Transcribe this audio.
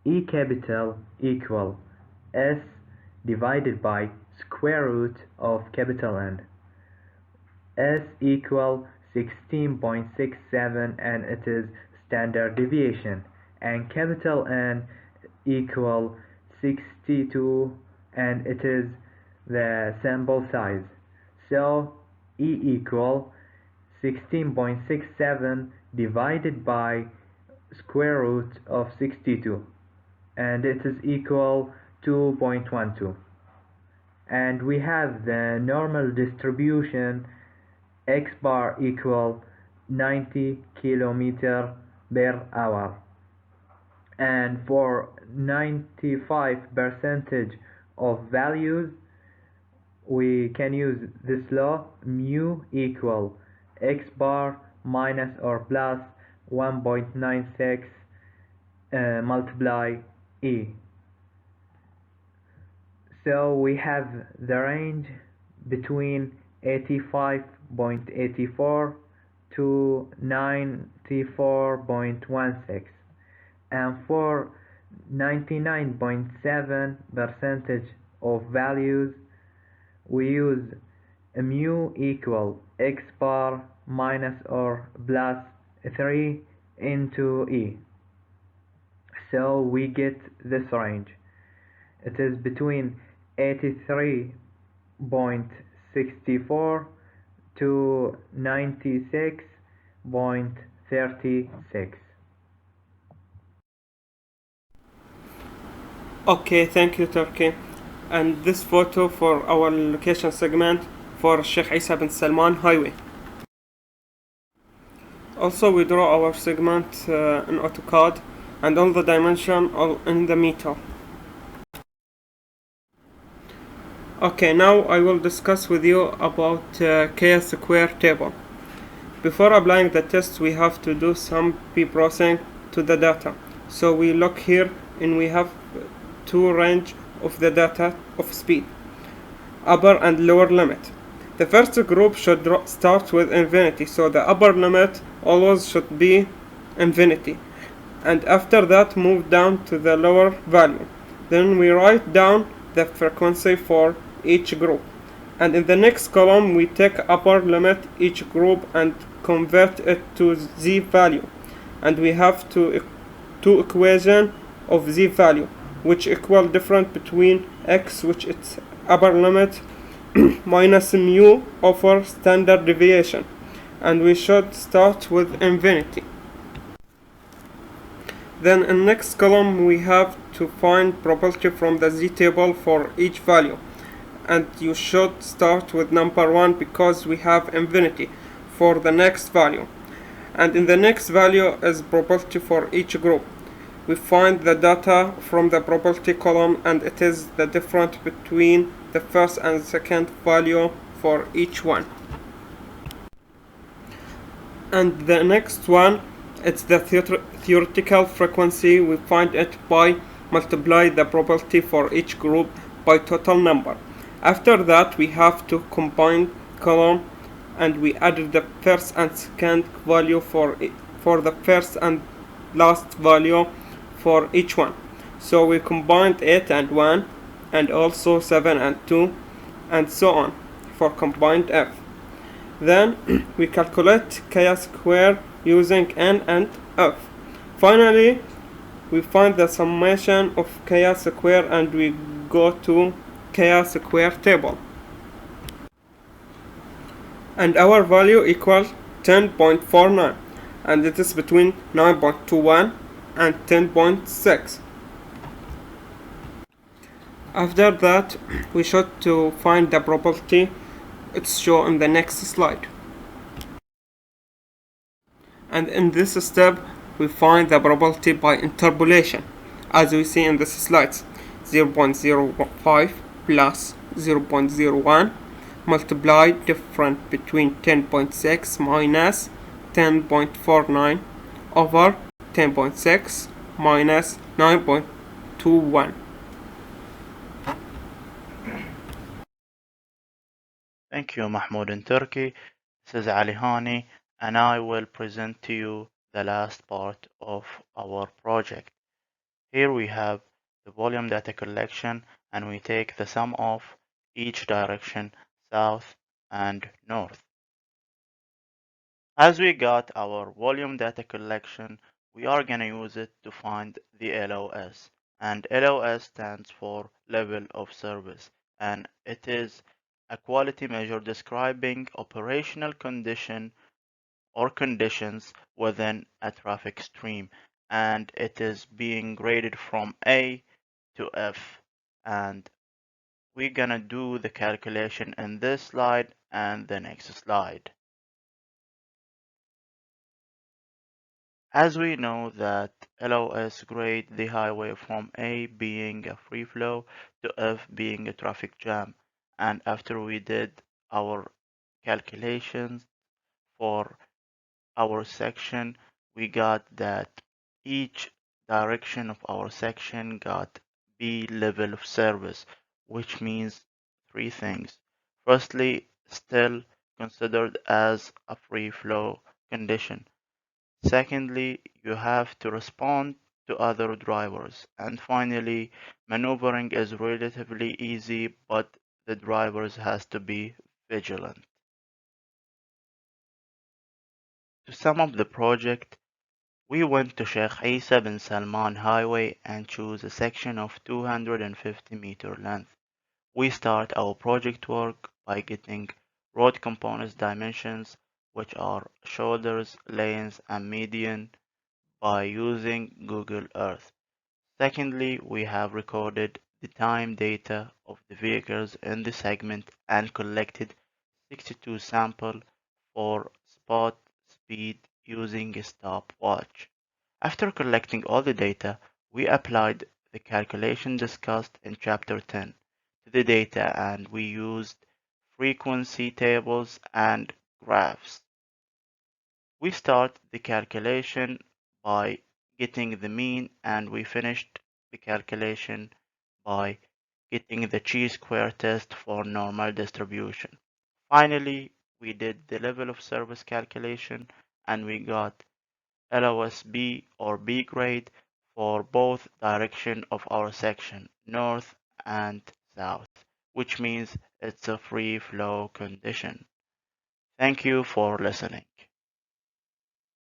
E capital equal S divided by square root of capital N. S equal 16.67 and it is standard deviation, and capital N equal 62 and it is the sample size. So E equal 16.67 divided by square root of 62 and it is equal 2.12, and we have the normal distribution x bar equal 90 kilometer per hour, and for 95% of values we can use this law mu equal x bar minus or plus 1.96 multiply E. So we have the range between 85.84 to 94.16, and for 99.7% of values we use mu equal x bar minus or plus 3 into E. So we get this range. It is between 83.64 to 96.36. Okay, thank you, Turkey. And this photo for our location segment for Sheikh Isa bin Salman Highway. Also, we draw our segment in AutoCAD and all the dimension all in the meter. Okay, now I will discuss with you about chi-square table. Before applying the test, we have to do some pre-processing to the data. So we look here and we have two range of the data of speed, upper and lower limit. The first group should start with infinity, so the upper limit always should be infinity, and after that move down to the lower value. Then we write down the frequency for each group, and in the next column we take upper limit each group and convert it to z value, and we have two equation of z value which equal difference between x, which is upper limit, minus mu over standard deviation, and we should start with infinity. Then in next column we have to find probability from the z table for each value, and you should start with number 1 because we have infinity for the next value, and in the next value is probability for each group. We find the data from the probability column, and it is the difference between the first and second value for each one. And the next one, it's the theoretical frequency. We find it by multiply the probability for each group by total number. After that we have to combine column, and we added the first and second value for the first and last value for each one. So we combined 8 and 1 and also 7 and 2 and so on for combined f. Then we calculate chi-square using n and f. Finally we find the summation of chi-square and we go to chi-square table, and our value equals 10.49, and it is between 9.21 and 10.6. After that we should to find the probability. It's shown in the next slide, and in this step we find the probability by interpolation, as we see in this slides. 0.05 plus 0.01 multiply difference between 10.6 minus 10.49 over 10.6 minus 9.21. Thank you, Mahmoud and Turkey. This is Ali Hani, and I will present to you the last part of our project. Here we have the volume data collection, and we take the sum of each direction, south and north. As we got our volume data collection, we are going to use it to find the LOS. And LOS stands for level of service, and it is a quality measure describing operational condition or conditions within a traffic stream, and it is being graded from A to F. And we're gonna do the calculation in this slide and the next slide. As we know that LOS grade the highway from A being a free flow to F being a traffic jam, and after we did our calculations for our section, we got that each direction of our section got B level of service, which means three things. Firstly, still considered as a free flow condition. Secondly, you have to respond to other drivers. And finally, maneuvering is relatively easy, but the drivers has to be vigilant. To sum up the project, we went to Sheikh Isa bin Salman Highway and choose a section of 250-meter length. We start our project work by getting road components dimensions, which are shoulders, lanes, and median, by using Google Earth. Secondly, we have recorded the time data of the vehicles in the segment and collected 62 samples for spot speed using a stopwatch. After collecting all the data, we applied the calculation discussed in Chapter 10 to the data, and we used frequency tables and graphs. We start the calculation by getting the mean, and we finished the calculation by getting the chi-square test for normal distribution. Finally, we did the level of service calculation, and we got LOSB or B grade for both direction of our section, north and south, which means it's a free flow condition. Thank you for listening.